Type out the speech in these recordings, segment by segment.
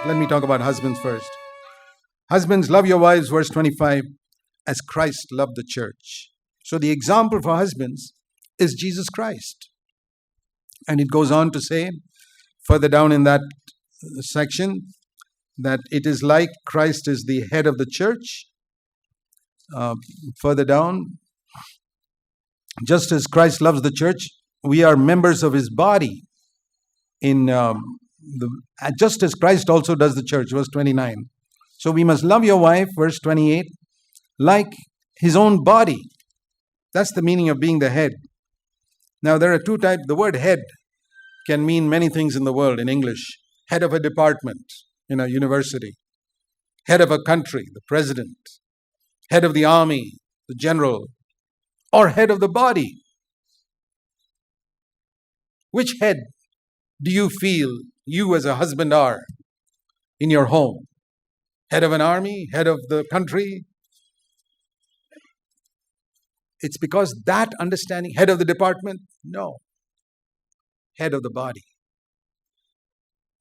Let me talk about husbands first. Husbands, love your wives, verse 25, as Christ loved the church. So the example for husbands is Jesus Christ. And it goes on to say, further down in that section, that it is like Christ is the head of the church. Further down, just as Christ loves the church, we are members of his body. Just as Christ also does the church, verse 29. So we must love your wife, verse 28, like his own body. That's the meaning of being the head. Now there are two types. The word head can mean many things in the world in English. Head of a department in a university. Head of a country, the president. Head of the army, the general. Or head of the body. Which head do you feel you as a husband are in your home? Head of an army? Head of the country? It's because that understanding, head of the department? No. Head of the body.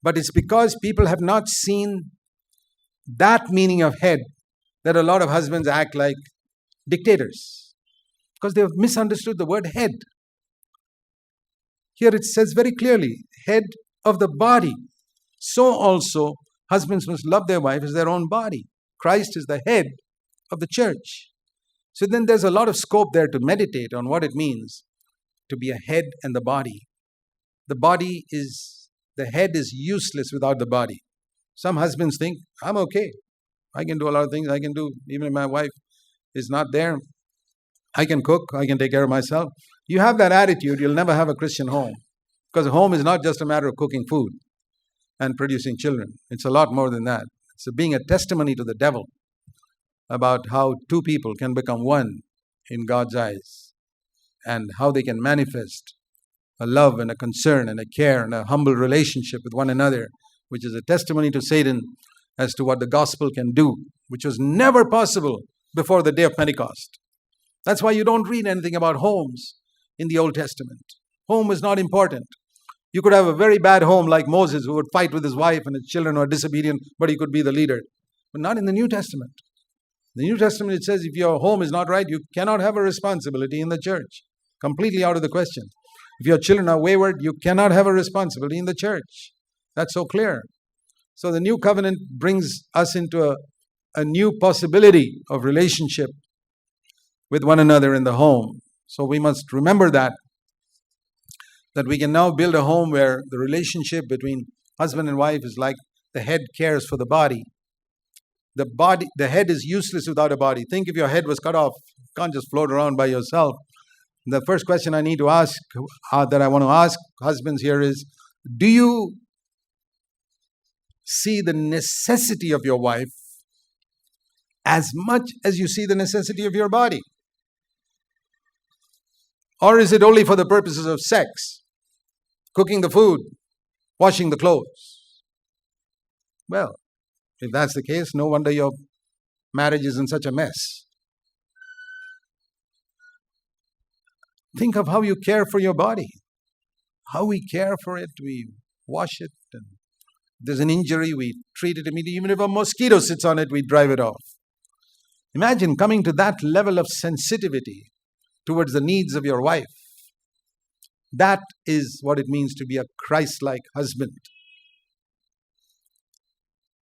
But it's because people have not seen that meaning of head that a lot of husbands act like dictators. Because they have misunderstood the word head. Here it says very clearly, head of the body. So also, husbands must love their wife as their own body. Christ is the head of the church. So then there's a lot of scope there to meditate on what it means to be a head and the body. The head is useless without the body. Some husbands think, I'm okay. I can do a lot of things. I can do, even if my wife is not there, I can cook, I can take care of myself. You have that attitude, you'll never have a Christian home. Because a home is not just a matter of cooking food and producing children. It's a lot more than that. It's being a testimony to the devil about how two people can become one in God's eyes and how they can manifest a love and a concern and a care and a humble relationship with one another, which is a testimony to Satan as to what the gospel can do, which was never possible before the day of Pentecost. That's why you don't read anything about homes in the Old Testament. Home is not important. You could have a very bad home like Moses, who would fight with his wife and his children who are disobedient, but he could be the leader. But not in the New Testament. In the New Testament, it says if your home is not right, you cannot have a responsibility in the church. Completely out of the question. If your children are wayward, you cannot have a responsibility in the church. That's so clear. So the new covenant brings us into a new possibility of relationship with one another in the home. So we must remember that we can now build a home where the relationship between husband and wife is like the head cares for the body. The head is useless without a body. Think if your head was cut off, you can't just float around by yourself. The first question I need to ask, that I want to ask husbands here is, do you see the necessity of your wife as much as you see the necessity of your body? Or is it only for the purposes of sex? Cooking the food, washing the clothes? Well, if that's the case, no wonder your marriage is in such a mess. Think of how you care for your body. How we care for it. We wash it. And if there's an injury, we treat it immediately. Even if a mosquito sits on it, we drive it off. Imagine coming to that level of sensitivity towards the needs of your wife. That is what it means to be a Christ-like husband.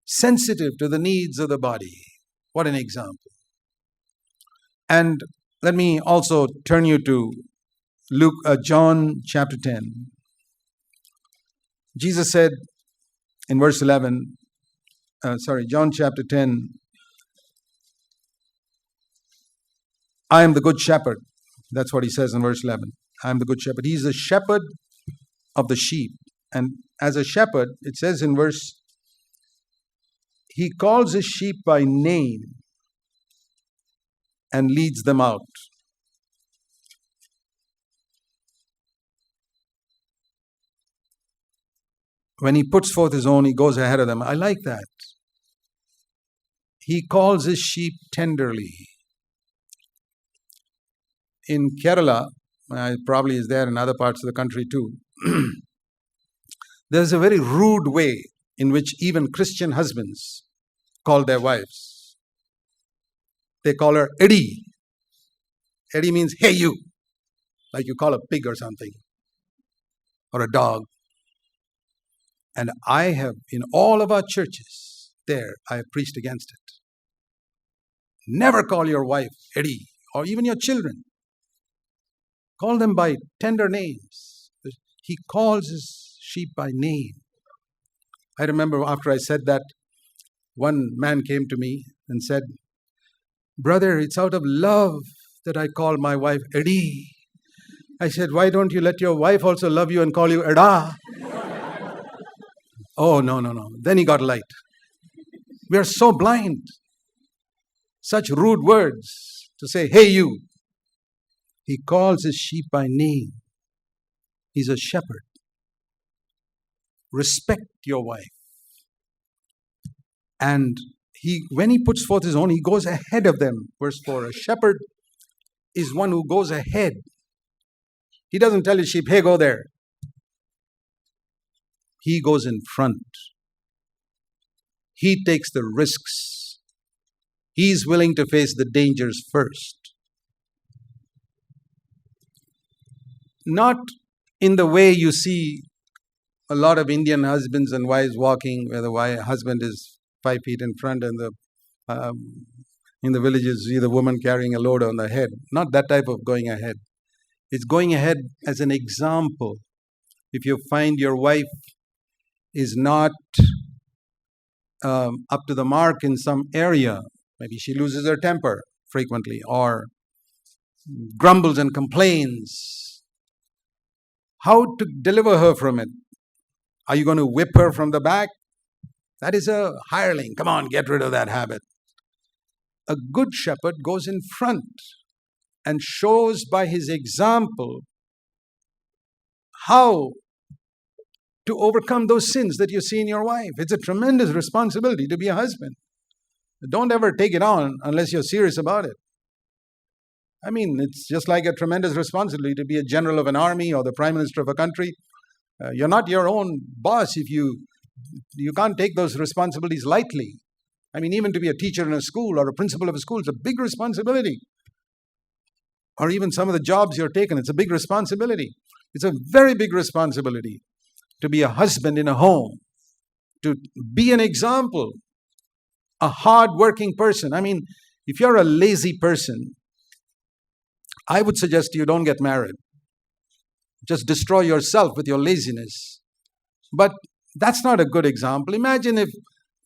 Sensitive to the needs of the body. What an example. And let me also turn you to John chapter 10. Jesus said in verse 11, John chapter 10, I am the good shepherd. That's what he says in verse 11. I am the good shepherd. He's the shepherd of the sheep. And as a shepherd, it says in verse, he calls his sheep by name and leads them out. When he puts forth his own, he goes ahead of them. I like that. He calls his sheep tenderly. In Kerala, probably is there in other parts of the country too, there's a very rude way in which even Christian husbands call their wives. They call her Eddie. Eddie means, hey you, like you call a pig or something, or a dog. And I have, in all of our churches, I have preached against it. Never call your wife Eddie, or even your children. Call them by tender names. He calls his sheep by name. I remember after I said that, one man came to me and said, brother, it's out of love that I call my wife Eddie. I said, why don't you let your wife also love you and call you Edda? Oh, no. Then he got light. We are so blind. Such rude words to say, hey you. He calls his sheep by name. He's a shepherd. Respect your wife. And when he puts forth his own, he goes ahead of them. Verse 4, a shepherd is one who goes ahead. He doesn't tell his sheep, hey, go there. He goes in front. He takes the risks. He's willing to face the dangers first. Not in the way you see a lot of Indian husbands and wives walking, where the husband is 5 feet in front and in the villages you see the woman carrying a load on the head. Not that type of going ahead. It's going ahead as an example. If you find your wife is not up to the mark in some area, maybe she loses her temper frequently or grumbles and complains, how to deliver her from it? Are you going to whip her from the back? That is a hireling. Come on, get rid of that habit. A good shepherd goes in front and shows by his example how to overcome those sins that you see in your wife. It's a tremendous responsibility to be a husband. Don't ever take it on unless you're serious about it. I mean, it's just like a tremendous responsibility to be a general of an army or the prime minister of a country. You're not your own boss if you can't take those responsibilities lightly. I mean, even to be a teacher in a school or a principal of a school is a big responsibility. Or even some of the jobs you're taking, it's a big responsibility. It's a very big responsibility to be a husband in a home, to be an example, a hard-working person. I mean, if you're a lazy person, I would suggest you don't get married. Just destroy yourself with your laziness. But that's not a good example. Imagine if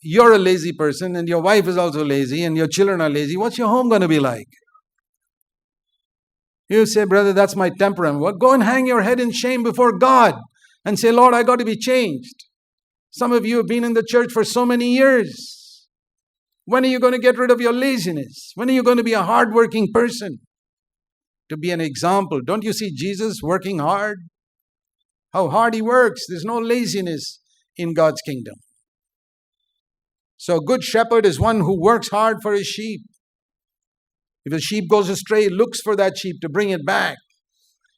you're a lazy person and your wife is also lazy and your children are lazy. What's your home going to be like? You say, brother, that's my temperament. Well, go and hang your head in shame before God and say, Lord, I got to be changed. Some of you have been in the church for so many years. When are you going to get rid of your laziness? When are you going to be a hardworking person? To be an example. Don't you see Jesus working hard? How hard he works. There's no laziness in God's kingdom. So a good shepherd is one who works hard for his sheep. If a sheep goes astray, he looks for that sheep to bring it back.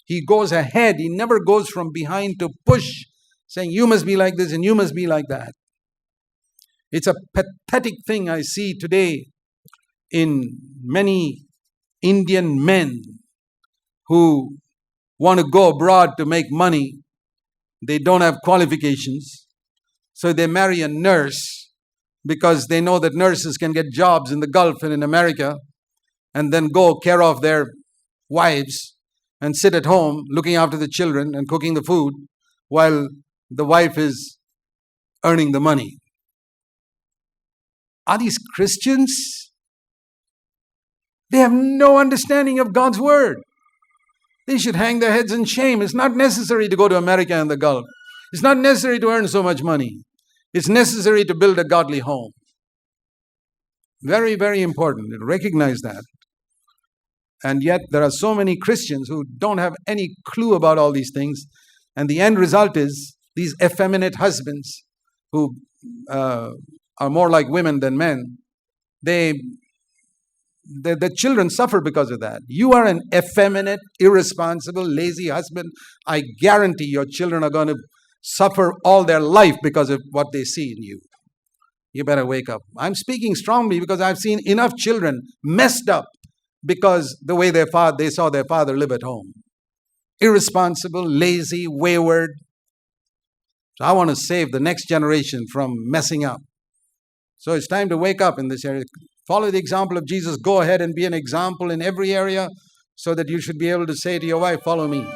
He goes ahead. He never goes from behind to push, saying, you must be like this and you must be like that. It's a pathetic thing I see today in many Indian men who want to go abroad to make money. They don't have qualifications. So they marry a nurse because they know that nurses can get jobs in the Gulf and in America and then go care of their wives and sit at home looking after the children and cooking the food while the wife is earning the money. Are these Christians? They have no understanding of God's word. They should hang their heads in shame. It's not necessary to go to America and the Gulf. It's not necessary to earn so much money. It's necessary to build a godly home. Very, very important. Recognize that. And yet there are so many Christians who don't have any clue about all these things. And the end result is these effeminate husbands who are more like women than men. The children suffer because of that. You are an effeminate, irresponsible, lazy husband. I guarantee your children are going to suffer all their life because of what they see in you. You better wake up. I'm speaking strongly because I've seen enough children messed up because the way they saw their father live at home. Irresponsible, lazy, wayward. So I want to save the next generation from messing up. So it's time to wake up in this area. Follow the example of Jesus. Go ahead and be an example in every area so that you should be able to say to your wife, follow me.